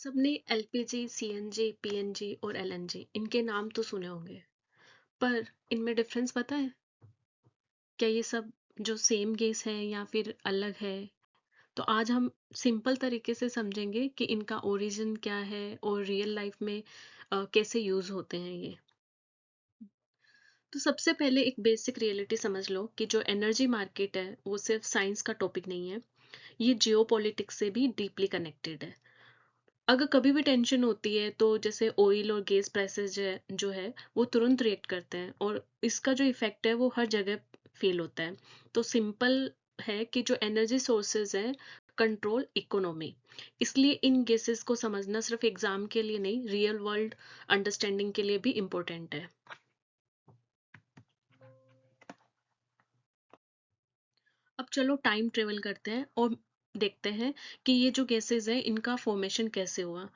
सबने LPG, CNG, PNG और LNG इनके नाम तो सुने होंगे, पर इनमें डिफरेंस पता है? क्या ये सब जो सेम गैस है या फिर अलग है? तो आज हम सिंपल तरीके से समझेंगे कि इनका ओरिजिन क्या है और रियल लाइफ में कैसे यूज होते हैं ये। तो सबसे पहले एक बेसिक रियलिटी समझ लो कि जो एनर्जी मार्केट है वो सिर्फ साइंस का टॉपिक नहीं है, ये जियोपॉलिटिक्स से भी डीपली कनेक्टेड है। अगर कभी भी टेंशन होती है तो जैसे ऑयल और गैस प्राइसेस जो है वो तुरंत रिएक्ट करते हैं और इसका जो इफेक्ट है वो हर जगह फील होता है। तो सिंपल है कि जो एनर्जी सोर्सेज हैं, कंट्रोल इकोनॉमी। इसलिए इन गैसेस को समझना सिर्फ एग्जाम के लिए नहीं, रियल वर्ल्ड अंडरस्टैंडिंग के लिए भी इम्पोर्टेंट है। अब चलो टाइम ट्रेवल करते हैं और देखते हैं कि ये जो गैसेस है इनका फॉर्मेशन कैसे हुआ।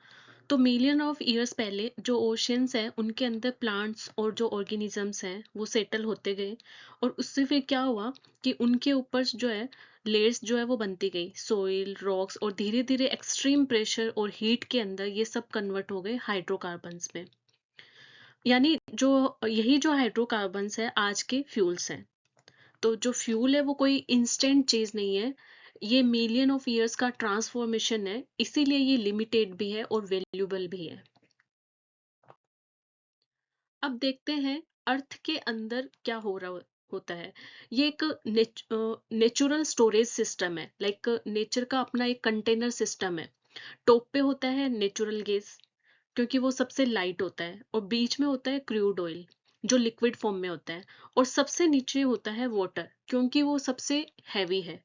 तो मिलियन ऑफ ईयर्स पहले जो ओशियंस हैं उनके अंदर प्लांट्स और जो ऑर्गेनिजम्स हैं वो सेटल होते गए और उससे फिर क्या हुआ कि उनके ऊपर जो है लेयर्स जो है वो बनती गई, सॉइल, रॉक्स, और धीरे धीरे एक्सट्रीम प्रेशर और हीट के अंदर ये सब कन्वर्ट हो गए हाइड्रोकार्बन्स में। यानी जो यही जो हाइड्रोकार्बन्स है आज के फ्यूल्स हैं। तो जो फ्यूल है वो कोई इंस्टेंट चीज नहीं है, ये मिलियन ऑफ ईयर्स का ट्रांसफॉर्मेशन है, इसीलिए ये लिमिटेड भी है और वैल्यूबल भी है। अब देखते हैं अर्थ के अंदर क्या हो रहा होता है। ये एक नेचुरल स्टोरेज सिस्टम है, लाइक नेचर का अपना एक कंटेनर सिस्टम है। टॉप पे होता है नेचुरल गैस, क्योंकि वो सबसे लाइट होता है, और बीच में होता है क्रूड ऑयल जो लिक्विड फॉर्म में होता है, और सबसे नीचे होता है वाटर क्योंकि वो सबसे हैवी है,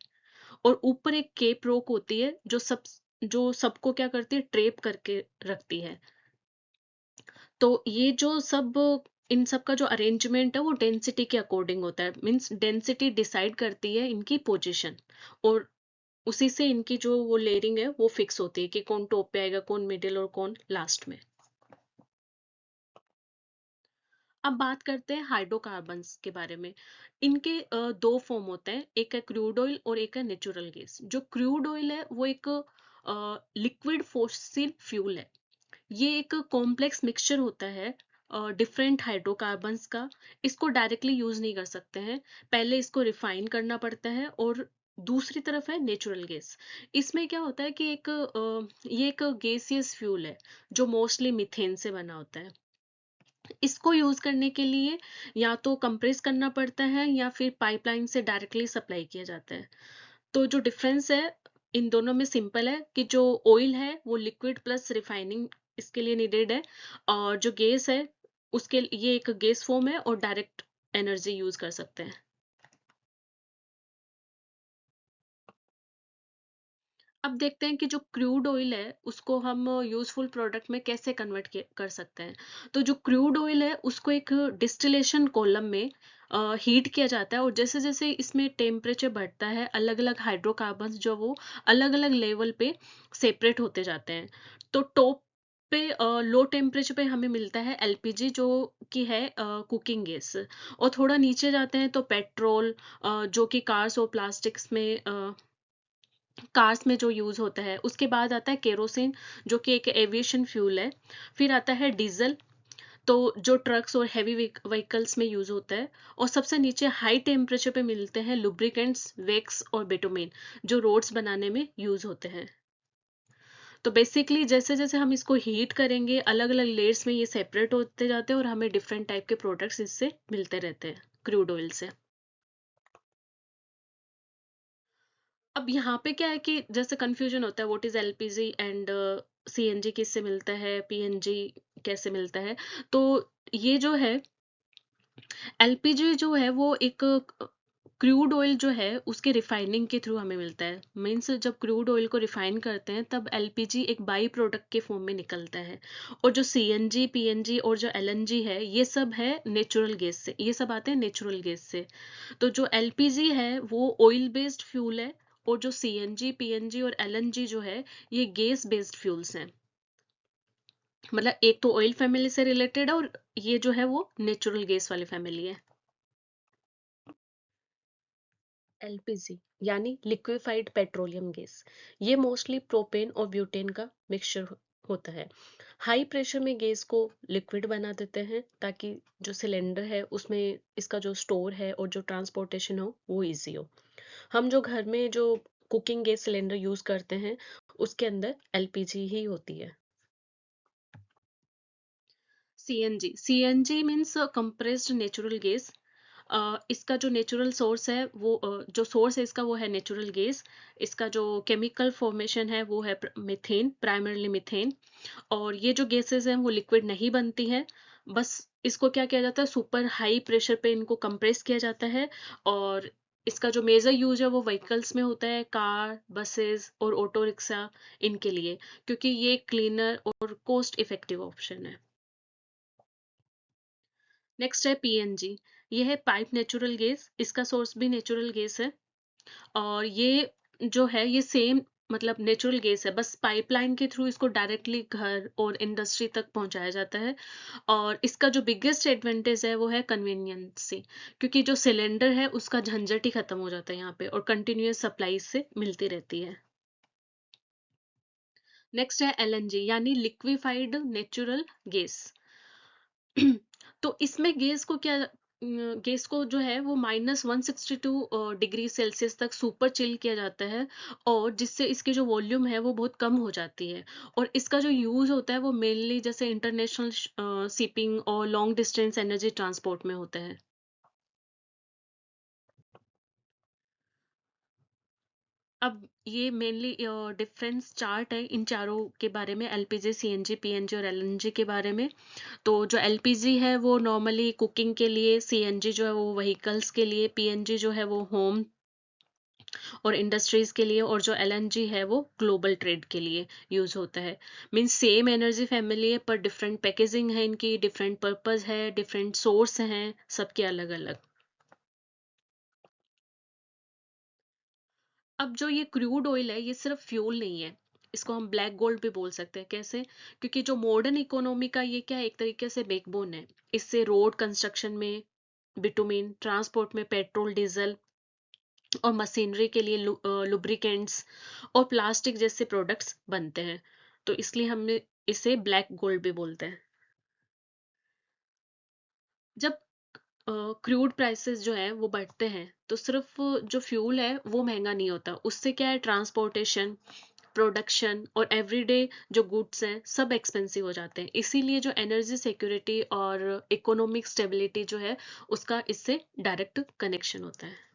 और ऊपर एक केप रॉक होती है जो सबको क्या करती है, ट्रेप करके रखती है। तो ये जो सब इन सब का जो अरेंजमेंट है वो डेंसिटी के अकॉर्डिंग होता है, मीन्स डेंसिटी डिसाइड करती है इनकी पोजीशन, और उसी से इनकी जो वो लेयरिंग है वो फिक्स होती है कि कौन टॉप पे आएगा, कौन मिडिल और कौन लास्ट में। अब बात करते हैं हाइड्रोकार्बन्स के बारे में। इनके दो फॉर्म होते हैं, एक है क्रूड ऑयल और एक है नेचुरल गैस। जो क्रूड ऑयल है वो एक लिक्विड फॉसिल फ्यूल है। ये एक कॉम्प्लेक्स मिक्सचर होता है डिफरेंट हाइड्रोकार्बन्स का। इसको डायरेक्टली यूज नहीं कर सकते हैं, पहले इसको रिफाइन करना पड़ता है। और दूसरी तरफ है नेचुरल गैस। इसमें क्या होता है कि ये एक गैसियस फ्यूल है जो मोस्टली मीथेन से बना होता है। इसको यूज करने के लिए या तो कंप्रेस करना पड़ता है या फिर पाइपलाइन से डायरेक्टली सप्लाई किया जाता है। तो जो डिफरेंस है इन दोनों में सिंपल है कि जो ऑयल है वो लिक्विड प्लस रिफाइनिंग इसके लिए नीडेड है, और जो गैस है उसके ये एक गैस फॉर्म है और डायरेक्ट एनर्जी यूज कर सकते हैं। अब देखते हैं कि जो क्रूड ऑयल है उसको हम यूजफुल प्रोडक्ट में कैसे कन्वर्ट कर सकते हैं। तो जो क्रूड ऑयल है उसको एक डिस्टिलेशन कॉलम में हीट किया जाता है, और जैसे जैसे इसमें टेम्परेचर बढ़ता है अलग अलग हाइड्रोकार्बन्स जो वो अलग अलग लेवल पे सेपरेट होते जाते हैं। तो टॉप पे लो टेम्परेचर पे हमें मिलता है एलपीजी जो कि है कुकिंग गैस, और थोड़ा नीचे जाते हैं तो पेट्रोल जो कि कार्स और प्लास्टिक्स में कार्स में जो यूज होता है। उसके बाद आता है केरोसिन जो कि एक एविएशन फ्यूल है। फिर आता है डीजल, तो जो ट्रक्स और हैवी व्हीकल्स में यूज होता है। और सबसे नीचे हाई टेम्परेचर पे मिलते हैं लुब्रिकेंट्स, वैक्स और बिटुमेन जो रोड्स बनाने में यूज होते हैं। तो बेसिकली जैसे जैसे हम इसको हीट करेंगे अलग अलग लेयर्स में ये सेपरेट होते जाते हैं और हमें डिफरेंट टाइप के प्रोडक्ट्स इससे मिलते रहते हैं क्रूड ऑयल से। अब यहाँ पे क्या है कि जैसे कंफ्यूजन होता है, what is LPG and CNG किससे मिलता है, पीएनजी कैसे मिलता है। तो ये जो है एलपीजी जो है वो एक क्रूड ऑयल जो है उसके रिफाइनिंग के थ्रू हमें मिलता है। मीन्स जब क्रूड ऑयल को रिफाइन करते हैं तब एलपीजी एक बाई प्रोडक्ट के फॉर्म में निकलता है। और जो सीएनजी, पीएनजी और जो एलएनजी है ये सब है नेचुरल गैस से, ये सब आते हैं नेचुरल गैस से। तो जो एलपीजी है वो ऑयल बेस्ड फ्यूल है, और जो सीएनजी, पीएनजी और एलएनजी जो है ये गैस बेस्ड फ्यूल्स हैं। मतलब एक तो ऑयल फैमिली से रिलेटेड है और ये जो है वो नेचुरल गैस वाली फैमिली है। एलपीजी यानी लिक्विफाइड पेट्रोलियम गैस, ये मोस्टली प्रोपेन और ब्यूटेन का मिक्सचर होता है। हाई प्रेशर में गैस को लिक्विड बना देते हैं ताकि जो सिलेंडर है उसमें इसका जो स्टोर है और जो ट्रांसपोर्टेशन हो वो इजी हो। हम जो घर में जो कुकिंग गैस सिलेंडर यूज करते हैं उसके अंदर एलपीजी ही होती है। CNG means compressed natural gas. इसका जो नेचुरल सोर्स है वो जो सोर्स है इसका वो है नेचुरल गैस। इसका जो केमिकल फॉर्मेशन है वो है मीथेन, प्राइमरली मीथेन। और ये जो गैसेस हैं वो लिक्विड नहीं बनती हैं, बस इसको क्या किया जाता है, सुपर हाई प्रेशर पे इनको कंप्रेस किया जाता है। और इसका जो मेजर यूज है वो व्हीकल्स में होता है, कार, बसेस और ऑटो रिक्शा, इनके लिए, क्योंकि ये क्लीनर और कोस्ट इफेक्टिव ऑप्शन है। नेक्स्ट है पीएनजी। ये है पाइप नेचुरल गैस। इसका सोर्स भी नेचुरल गैस है। और ये जो है ये सेम मतलब नेचुरल गैस है, बस पाइपलाइन के थ्रू इसको डायरेक्टली घर और इंडस्ट्री तक पहुंचाया जाता है। और इसका जो बिगेस्ट एडवांटेज है वो है कन्वीनियंसी, क्योंकि जो सिलेंडर है उसका झंझट ही खत्म हो जाता है यहाँ पे और कंटिन्यूअस सप्लाई से मिलती रहती है। नेक्स्ट है एलएनजी यानी लिक्विफाइड नेचुरल गैस। तो इसमें गैस को जो है वो -162 डिग्री सेल्सियस तक सुपर चिल किया जाता है, और जिससे इसकी जो वॉल्यूम है वो बहुत कम हो जाती है। और इसका जो यूज होता है वो मेनली जैसे इंटरनेशनल शिपिंग और लॉन्ग डिस्टेंस एनर्जी ट्रांसपोर्ट में होता है। अब ये मेनली डिफरेंस चार्ट है इन चारों के बारे में, एलपीजी, सीएनजी, पीएनजी और एलएनजी के बारे में। तो जो एलपीजी है वो नॉर्मली कुकिंग के लिए, सीएनजी जो है वो व्हीकल्स के लिए, पीएनजी जो है वो होम और इंडस्ट्रीज के लिए, और जो एलएनजी है वो ग्लोबल ट्रेड के लिए यूज होता है। मीन्स सेम एनर्जी फैमिली है पर डिफरेंट पैकेजिंग है, इनकी डिफरेंट पर्पस है, डिफरेंट सोर्स हैं, सबके अलग अलग। अब जो ये क्रूड ऑयल है ये सिर्फ फ्यूल नहीं है, इसको हम ब्लैक गोल्ड भी बोल सकते हैं। कैसे? क्योंकि जो मॉडर्न इकोनॉमी का ये क्या है, एक तरीके से बैकबोन है। इससे रोड कंस्ट्रक्शन में बिटुमिन, ट्रांसपोर्ट में पेट्रोल डीजल, और मशीनरी के लिए लुब्रिकेंट्स और प्लास्टिक जैसे प्रोडक्ट्स बनते हैं। तो इसलिए हम इसे ब्लैक गोल्ड भी बोलते हैं। जब क्रूड प्राइसेस जो है वो बढ़ते हैं तो सिर्फ जो फ्यूल है वो महंगा नहीं होता, उससे क्या है, ट्रांसपोर्टेशन, प्रोडक्शन और एवरीडे जो गुड्स हैं सब एक्सपेंसिव हो जाते हैं। इसीलिए जो एनर्जी सिक्योरिटी और इकोनॉमिक स्टेबिलिटी जो है उसका इससे डायरेक्ट कनेक्शन होता है।